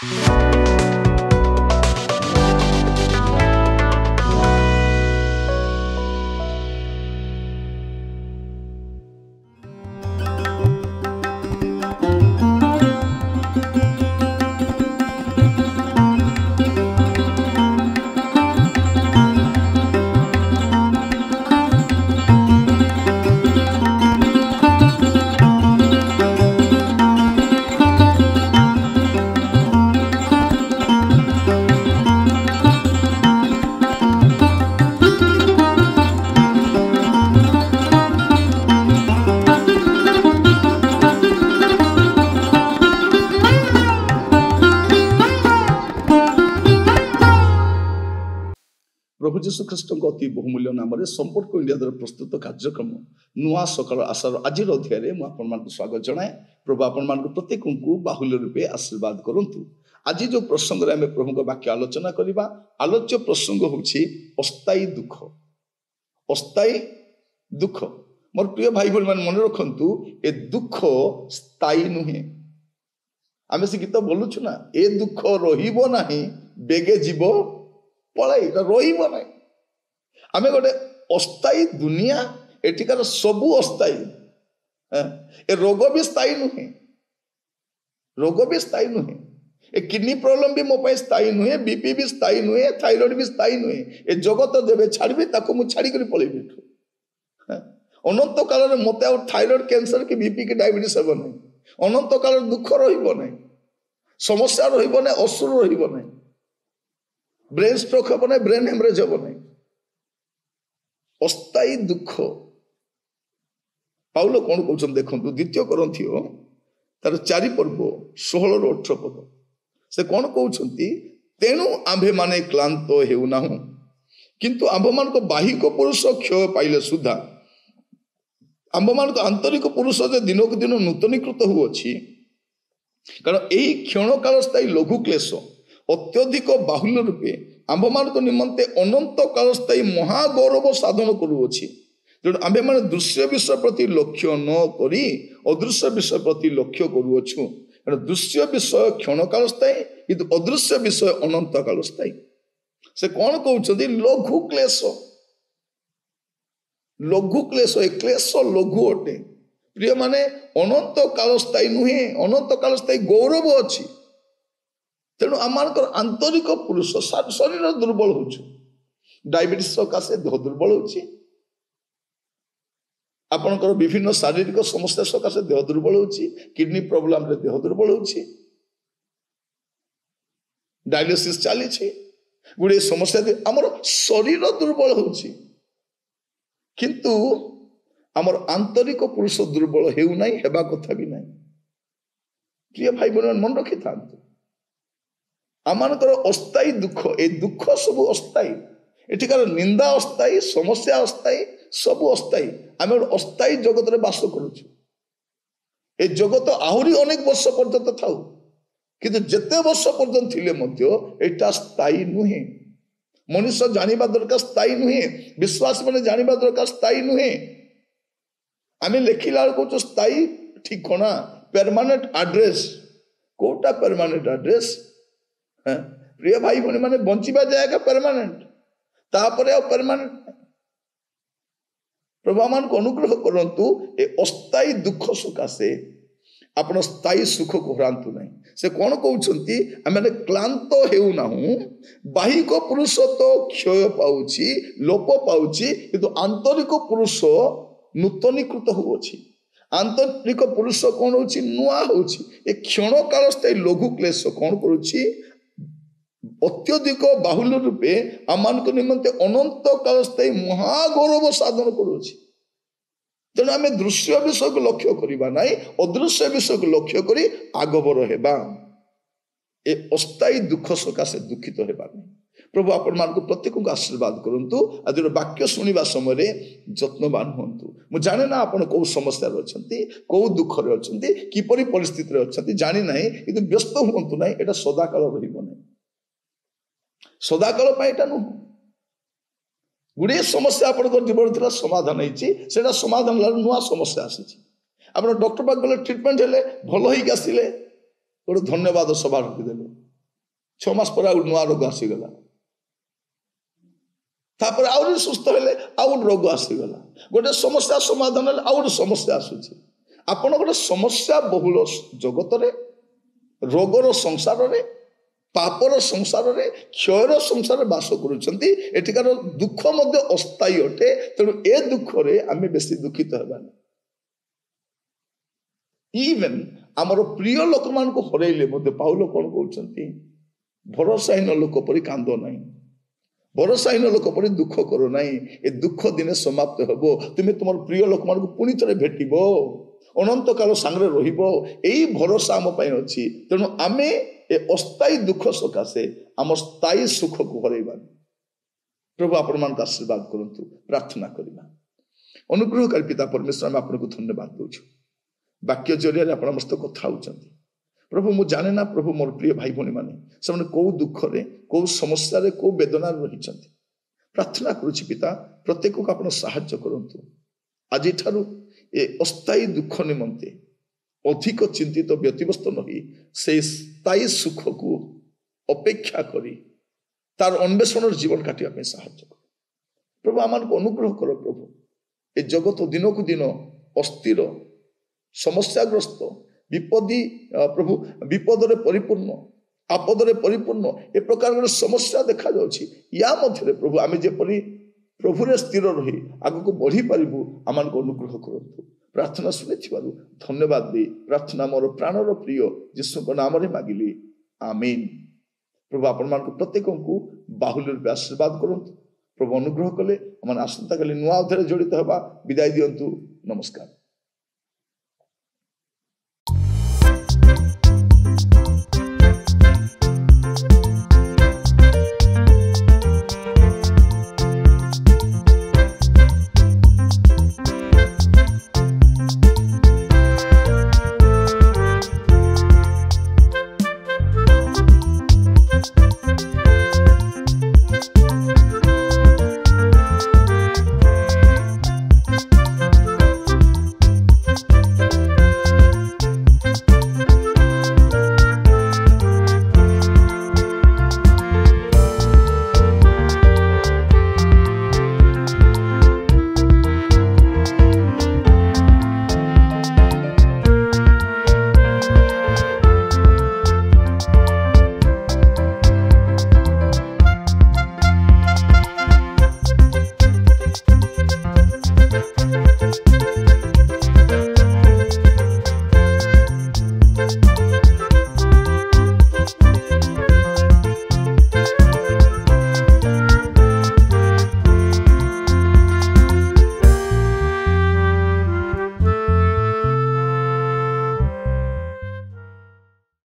प्रभु जीशु ख्रीष्ट अति बहुमूल्य नाम संपर्क इंडिया द्वारा प्रस्तुत कार्यक्रम नुआ सकाल आशार आज अध्याय मुझे स्वागत जनाए। प्रभु आपण प्रत्येक को बाहुल्य रूपे आशीर्वाद करंतु। आज जो प्रसंग में प्रभु वाक्य आलोचना करवा आलोच्य प्रसंग होछि अस्थायी दुख। अस्थायी दुख मोर प्रिय भाई भाई मान मन रखु ए दुख स्थायी नुहे। आम से गीत बोलुछु ना ए दुख रहिबो नाही बेगे जीव पलाई रहिबो नाही। आम गोटे अस्थायी दुनिया एटिकार सबू अस्थायी। ए रोग भी स्थायी नुहे, रोग भी स्थायी नुहे। ए किडनी प्रॉब्लम भी मो स्थायी नुहे, बीपी भी स्थायी नुहे, थाइरॉइड भी स्थायी नुहे। ए जगत देवे छाड़बी ताको मु छाड़ी कर पळेबी। अनंत काल में मत थाइरॉइड कैंसर की बीपी की डायबिटीज हे ना। अनंत काल दुख रहिबो नाही, समस्या रहिबो नाही, असुर रहिबो नाही, ब्रेन स्ट्रोक हे ना, ब्रेन हेमरेज हे ना। अस्थायी दुख पाउल कौन कहते देखो द्वितीय कोरिन्थियो तार 4 पर्व 16 ରୁ 18 पद से कौन कहते तेणु आंभे माने क्लांत हेउना किंतु आंभ मान बाहिक पुरुष क्षय पाइले सुधा आंभ मान आंतरिक पुरुष जो दिन को दिन नूतनीकृत हुई। कारण यही क्षण काल स्थायी लघु क्लेश अत्यधिक बाहुल्य रूपे आंभ मान निमंते अनंत काल स्थायी महागौरव साधन करुअछि। तेणु आंभे माने दृश्य विषय प्रति लक्ष्य न करी अदृश्य विषय प्रति लक्ष्य करुअछु। दृश्य विषय क्षण काल स्थायी किंतु अदृश्य विषय अनंत काल स्थायी। से कौन कहते लघु क्लेश, लघु क्लेश ए क्लेश लघु अटे प्रिय माने अनंत काल स्थायी नुहे, अनंत काल स्थायी गौरव अच्छी। तेणु आम आंतरिक पुरुष शरीर दुर्बल हो, डायबिटीज सकाशे देह दुर्बल हो, आपणकर विभिन्न शारीरिक समस्या सकाशे देह दुर्बल हो, किडनी प्रोब्लेम रे देह दुर्बल हो, डायलिसिस चली गुड़े समस्या आमर शरीर दुर्बल हो, किंतु आमर आंतरिक पुरुष दुर्बल हेउ नाही, हेबा कथा भी नहीं। प्रिय भाई बहन मन रखी था आमानकर अस्थायी दुख ए दुख सब अस्थायी। एठिकार निंदा अस्थायी, समस्या अस्थायी, सब अस्थायी। आम अस्थायी जगत रे बास करुछु। ए जगत आहुरी अनेक वर्ष पर्यंत थाउ किंतु जेते वर्ष पर्यंत थिले मध्य एटा स्थायी नुहे। मनुष्य जानिबा दरकार स्थायी नुहे, विश्वास माने जानिबा दरकार स्थायी नुहे। आम लेखिला कहूँ स्थायी ठिकाना परमानेंट एड्रेस। कोटा परमानेंट एड्रेस? प्रिय भाई भनी माने बंचिबा जाएगा परमानेंट, तापरे और परमानेंट। प्रभु मान को अनुग्रह करंतु ए अस्थायी दुख सकाशे आपण स्थायी सुख को हरांतु नहीं। से कौन कहउछंती आमे क्लांत हेउ नाहु, बाहिक पुरुष तो क्षय पाउछि, लोप पाउछि, किंतु आंतरिक पुरुष नूतनीकृत होउछि। आंतरिक पुरुष कौन होछि नुआ होछि। ए क्षण काल स्थायी लघु क्लेश कौन करुछि अत्यधिक बाहुल्य रूपे आमान को निमंते अनंत काल स्थायी महागौरव साधन करुछि। तेणु आम दृश्य विषय को लक्ष्य करवा ना, अदृश्य विषय को लक्ष्य करी आगबर हेबा। ए अस्थायी दुख सकाशे दुखित हेबा नहीं। प्रभु आपण मान को प्रत्येक को आशीर्वाद करंतु। आज वाक्य शुणा समय जत्नवान हूँ। मुझे जाने ना आप कौ समस्या अच्छी, कौ दुख अच्छी, किपरि परिस्थिति अच्छी जानी ना, कि व्यस्त हूँ ना। यहाँ सदाकाल रहा, सदाकाल नुह। गुड़े समस्या आप जीवन थी समाधान होता समाधान नुआ समस्या आसी। आप डॉक्टर पाक गले ट्रिटमेंट हेले भल होके आसिले, गोटे धन्यवाद सभा रखिदेले, 6 ମାସ ପରେ ଆଉ ନୂଆ ରୋଗ ଆସିଗଲା, ତାପରେ ଆହୁରି ସୁସ୍ଥ ହେଲେ ଆଉ ଗୋଟେ ରୋଗ ଆସିଗଲା, ଗୋଟେ ସମସ୍ୟା ସମାଧାନ ହେଲେ ଆଉ ଗୋଟେ ସମସ୍ୟା ଆସୁଛି। ଆପଣ ଗୋଟେ ସମସ୍ୟା ବହୁଳ ଜଗତରେ, ରୋଗର ସଂସାରରେ, ପାପର ସଂସାରରେ, କ୍ଷୟର ସଂସାରରେ ବାସ କରୁଛନ୍ତି। ଏଠିକାର ଦୁଃଖ ମଧ୍ୟ ଅସ୍ଥାୟୀ ଅଟେ। ତେଣୁ ଏ ଦୁଃଖରେ ଆମେ ବେଶୀ ଦୁଃଖିତ ହେବାନି। ଇଭେନ୍ ଆମର ପ୍ରିୟ ଲୋକମାନଙ୍କୁ ହରେଇଲେ ମଧ୍ୟ ପାଉଲ କଣ କହୁଛନ୍ତି, ଭରସାହୀନ ଲୋକ ପରି କାନ୍ଦ ନାହିଁ, ଭରସାହୀନ ଲୋକ ପରି ଦୁଃଖ କର ନାହିଁ। ଏ ଦୁଃଖ ଦିନେ ସମାପ୍ତ ହେବ, ତୁମେ ତୁମର ପ୍ରିୟ ଲୋକମାନଙ୍କୁ ପୁଣି ଥରେ ଭେଟିବ, ଅନନ୍ତ କାଳ ସାଙ୍ଗରେ ରହିବ। ଏଇ ଭରସା ଆମ ପାଇଁ ଅଛି। ତେଣୁ ଆମେ ଏ ଅସ୍ଥାୟୀ ଦୁଃଖ ସକାଶେ ଆମ ସ୍ଥାୟୀ ସୁଖକୁ ହରେଇବାନି। ପ୍ରଭୁ ଆପଣମାନଙ୍କୁ ଆଶୀର୍ବାଦ କରନ୍ତୁ। ପ୍ରାର୍ଥନା କରିବା। ଅନୁଗ୍ରହକାରୀ ପିତା ପରମେଶ୍ୱର, ଆମେ ଆପଣଙ୍କୁ ଧନ୍ୟବାଦ ଦେଉଛୁ। ବାକ୍ୟ ଜରିଆରେ ଆପଣ ଆମ ସହିତ କଥା ହେଉଛନ୍ତି। ପ୍ରଭୁ ମୁଁ ଜାଣେ ନା ପ୍ରଭୁ, ମୋର ପ୍ରିୟ ଭାଇ ଭଉଣୀ ମାନେ ସେମାନେ କୋଉ ଦୁଃଖରେ, କୋଉ ସମସ୍ୟାରେ, କୋଉ ବେଦନାରେ ରହିଛନ୍ତି। ପ୍ରାର୍ଥନା କରୁଛି ପିତା, ପ୍ରତ୍ୟେକକୁ ଆପଣ ସାହାଯ୍ୟ କରନ୍ତୁ। ଆଜିଠାରୁ ଏ ଅସ୍ଥାୟୀ ଦୁଃଖ ନିମନ୍ତେ ଅଧିକ ଚିନ୍ତିତ ବ୍ୟତିବ୍ୟସ୍ତ ନହୋଇ ସେଇ ସ୍ଥାୟୀ ସୁଖକୁ ଅପେକ୍ଷା କରି ତାର ଅନ୍ୱେଷଣର ଜୀବନ କାଟିବା ପାଇଁ ସାହାଯ୍ୟ କର। ପ୍ରଭୁ ଆମମାନଙ୍କୁ ଅନୁଗ୍ରହ କର। ପ୍ରଭୁ ଏ ଜଗତ ଦିନକୁ ଦିନ ଅସ୍ଥିର, ସମସ୍ୟାଗ୍ରସ୍ତ, ପ୍ରଭୁ ବିପଦରେ ପରିପୂର୍ଣ୍ଣ, ଆପଦରେ ପରିପୂର୍ଣ୍ଣ ଏ ପ୍ରକାର ଗୋଟେ ସମସ୍ୟା ଦେଖାଯାଉଛି। ୟା ମଧ୍ୟରେ ପ୍ରଭୁ ଆମେ ଯେପରି ପ୍ରଭୁରେ ସ୍ଥିର ରହି ଆଗକୁ ବଢ଼ିପାରିବୁ, ଆମମାନଙ୍କୁ ଅନୁଗ୍ରହ କରନ୍ତୁ। ପ୍ରାର୍ଥନା ଶୁଣିଥିବାରୁ ଧନ୍ୟବାଦ ଦେଇ ପ୍ରାର୍ଥନା ମୋର ପ୍ରାଣର ପ୍ରିୟ ଯୀଶୁଙ୍କ ନାମରେ ମାଗିଲି, ଆମେନ୍। ପ୍ରଭୁ ଆପଣମାନଙ୍କୁ ପ୍ରତ୍ୟେକଙ୍କୁ ବାହୁଲ୍ୟ ରୂପେ ଆଶୀର୍ବାଦ କରନ୍ତୁ। ପ୍ରଭୁ ଅନୁଗ୍ରହ କଲେ ଆମେ ଆସନ୍ତାକାଲି ନୂଆ ଅଧ୍ୟାୟରେ ଜଡ଼ିତ ହେବା। ବିଦାୟ ଦିଅନ୍ତୁ। ନମସ୍କାର।